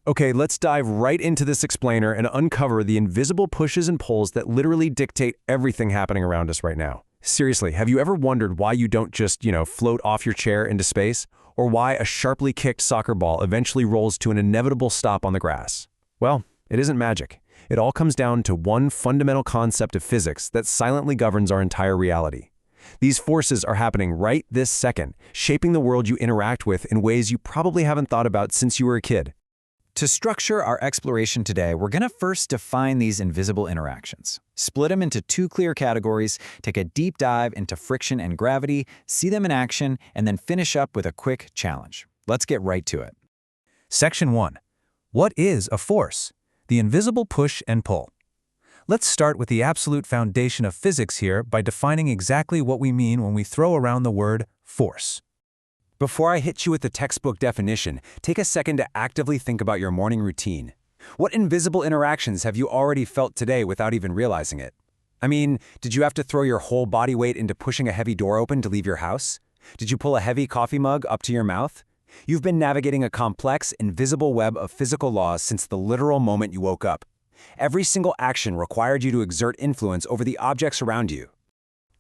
Okay, let's dive right into this explainer and uncover the invisible pushes and pulls that literally dictate everything happening around us right now. Seriously, have you ever wondered why you don't just, float off your chair into space? Or why a sharply kicked soccer ball eventually rolls to an inevitable stop on the grass? Well, it isn't magic. It all comes down to one fundamental concept of physics that silently governs our entire reality. These forces are happening right this second, shaping the world you interact with in ways you probably haven't thought about since you were a kid. To structure our exploration today, we're going to first define these invisible interactions. Split them into two clear categories, take a deep dive into friction and gravity, see them in action, and then finish up with a quick challenge. Let's get right to it. Section 1. What is a force? The invisible push and pull. Let's start with the absolute foundation of physics here by defining exactly what we mean when we throw around the word force. Before I hit you with the textbook definition, take a second to actively think about your morning routine. What invisible interactions have you already felt today without even realizing it? I mean, did you have to throw your whole body weight into pushing a heavy door open to leave your house? Did you pull a heavy coffee mug up to your mouth? You've been navigating a complex, invisible web of physical laws since the literal moment you woke up. Every single action required you to exert influence over the objects around you.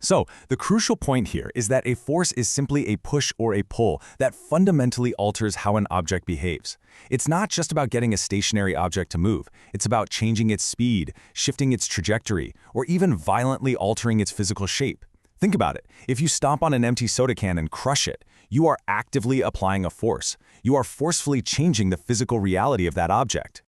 So, the crucial point here is that a force is simply a push or a pull that fundamentally alters how an object behaves. It's not just about getting a stationary object to move. It's about changing its speed, shifting its trajectory, or even violently altering its physical shape. Think about it. If you stomp on an empty soda can and crush it, you are actively applying a force. You are forcefully changing the physical reality of that object.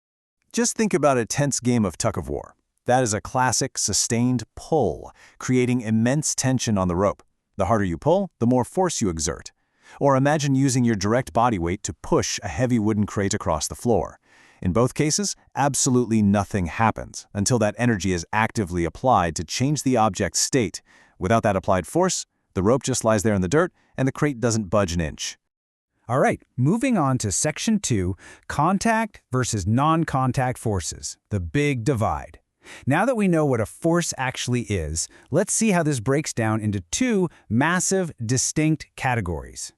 Just think about a tense game of tug-of-war. That is a classic, sustained pull, creating immense tension on the rope. The harder you pull, the more force you exert. Or imagine using your direct body weight to push a heavy wooden crate across the floor. In both cases, absolutely nothing happens until that energy is actively applied to change the object's state. Without that applied force, the rope just lies there in the dirt and the crate doesn't budge an inch. All right, moving on to Section 2, contact versus non-contact forces, the big divide. Now that we know what a force actually is, let's see how this breaks down into two massive, distinct categories.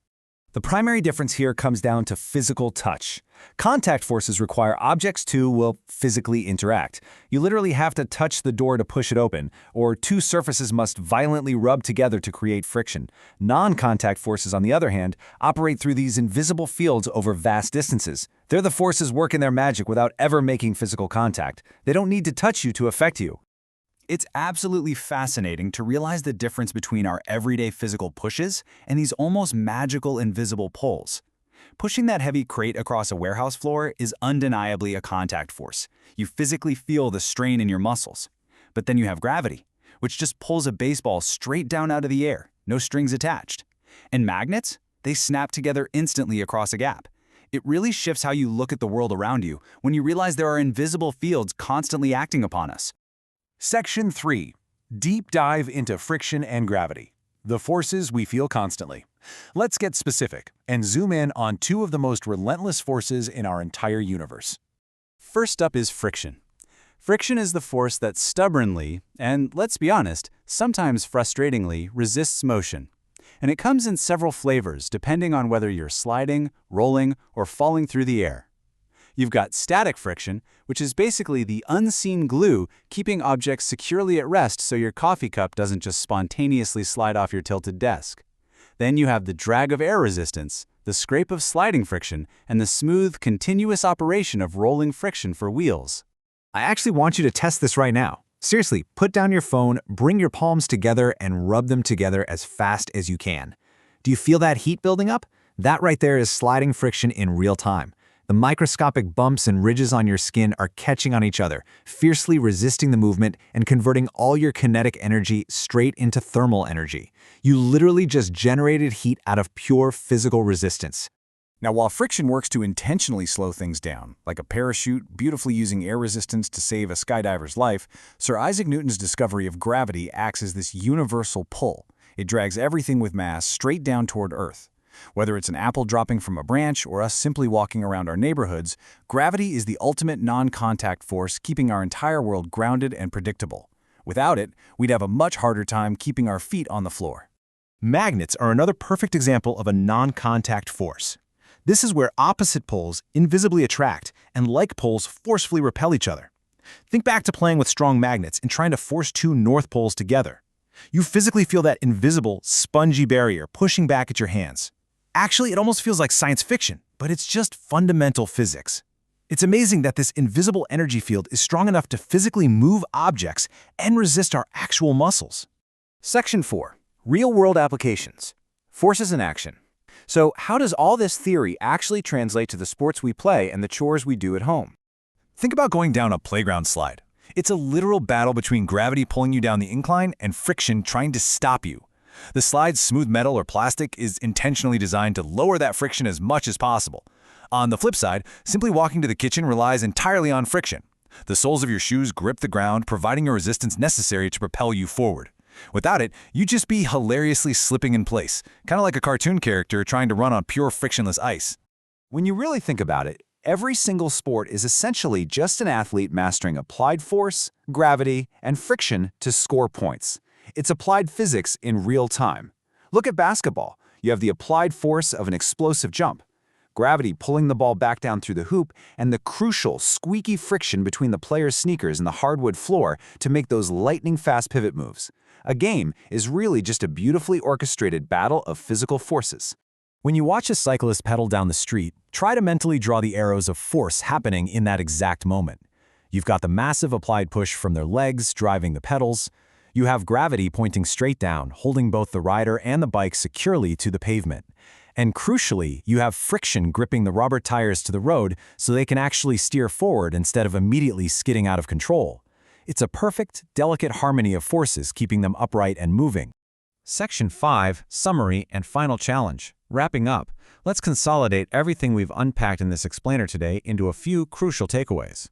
The primary difference here comes down to physical touch. Contact forces require objects to, physically interact. You literally have to touch the door to push it open, or two surfaces must violently rub together to create friction. Non-contact forces, on the other hand, operate through these invisible fields over vast distances. They're the forces working their magic without ever making physical contact. They don't need to touch you to affect you. It's absolutely fascinating to realize the difference between our everyday physical pushes and these almost magical invisible pulls. Pushing that heavy crate across a warehouse floor is undeniably a contact force. You physically feel the strain in your muscles. But then you have gravity, which just pulls a baseball straight down out of the air, no strings attached. And magnets? They snap together instantly across a gap. It really shifts how you look at the world around you when you realize there are invisible fields constantly acting upon us. Section 3. Deep dive into friction and gravity, the forces we feel constantly. Let's get specific and zoom in on two of the most relentless forces in our entire universe. First up is friction. Friction is the force that stubbornly, and let's be honest, sometimes frustratingly, resists motion. And it comes in several flavors depending on whether you're sliding, rolling, or falling through the air. You've got static friction, which is basically the unseen glue keeping objects securely at rest so your coffee cup doesn't just spontaneously slide off your tilted desk. Then you have the drag of air resistance, the scrape of sliding friction, and the smooth, continuous operation of rolling friction for wheels. I actually want you to test this right now. Seriously, put down your phone, bring your palms together, and rub them together as fast as you can. Do you feel that heat building up? That right there is sliding friction in real time. The microscopic bumps and ridges on your skin are catching on each other, fiercely resisting the movement and converting all your kinetic energy straight into thermal energy. You literally just generated heat out of pure physical resistance. Now, while friction works to intentionally slow things down, like a parachute beautifully using air resistance to save a skydiver's life, Sir Isaac Newton's discovery of gravity acts as this universal pull. It drags everything with mass straight down toward Earth. Whether it's an apple dropping from a branch or us simply walking around our neighborhoods, gravity is the ultimate non-contact force keeping our entire world grounded and predictable. Without it, we'd have a much harder time keeping our feet on the floor. Magnets are another perfect example of a non-contact force. This is where opposite poles invisibly attract and like poles forcefully repel each other. Think back to playing with strong magnets and trying to force two north poles together. You physically feel that invisible, spongy barrier pushing back at your hands. Actually, it almost feels like science fiction, but it's just fundamental physics. It's amazing that this invisible energy field is strong enough to physically move objects and resist our actual muscles. Section 4. Real-world applications. Forces in action. So, how does all this theory actually translate to the sports we play and the chores we do at home? Think about going down a playground slide. It's a literal battle between gravity pulling you down the incline and friction trying to stop you. The slide's smooth metal or plastic is intentionally designed to lower that friction as much as possible. On the flip side, simply walking to the kitchen relies entirely on friction. The soles of your shoes grip the ground, providing a resistance necessary to propel you forward. Without it, you'd just be hilariously slipping in place, kind of like a cartoon character trying to run on pure frictionless ice. When you really think about it, every single sport is essentially just an athlete mastering applied force, gravity, and friction to score points. It's applied physics in real time. Look at basketball. You have the applied force of an explosive jump, gravity pulling the ball back down through the hoop, and the crucial, squeaky friction between the player's sneakers and the hardwood floor to make those lightning-fast pivot moves. A game is really just a beautifully orchestrated battle of physical forces. When you watch a cyclist pedal down the street, try to mentally draw the arrows of force happening in that exact moment. You've got the massive applied push from their legs driving the pedals. You have gravity pointing straight down, holding both the rider and the bike securely to the pavement. And crucially, you have friction gripping the rubber tires to the road so they can actually steer forward instead of immediately skidding out of control. It's a perfect, delicate harmony of forces keeping them upright and moving. Section 5, Summary and Final Challenge. Wrapping up, let's consolidate everything we've unpacked in this explainer today into a few crucial takeaways.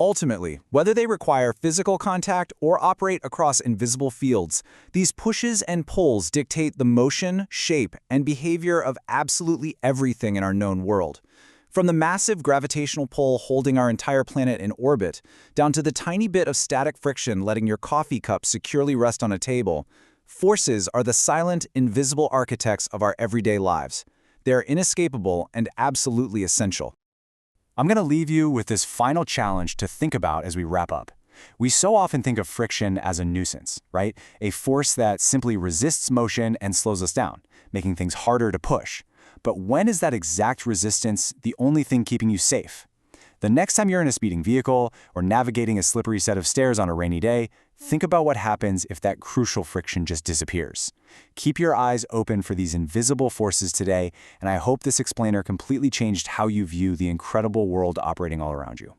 Ultimately, whether they require physical contact or operate across invisible fields, these pushes and pulls dictate the motion, shape, and behavior of absolutely everything in our known world. From the massive gravitational pull holding our entire planet in orbit, down to the tiny bit of static friction letting your coffee cup securely rest on a table, forces are the silent, invisible architects of our everyday lives. They're inescapable and absolutely essential. I'm going to leave you with this final challenge to think about as we wrap up. We so often think of friction as a nuisance, right? A force that simply resists motion and slows us down, making things harder to push. But when is that exact resistance the only thing keeping you safe? The next time you're in a speeding vehicle or navigating a slippery set of stairs on a rainy day, think about what happens if that crucial friction just disappears. Keep your eyes open for these invisible forces today, and I hope this explainer completely changed how you view the incredible world operating all around you.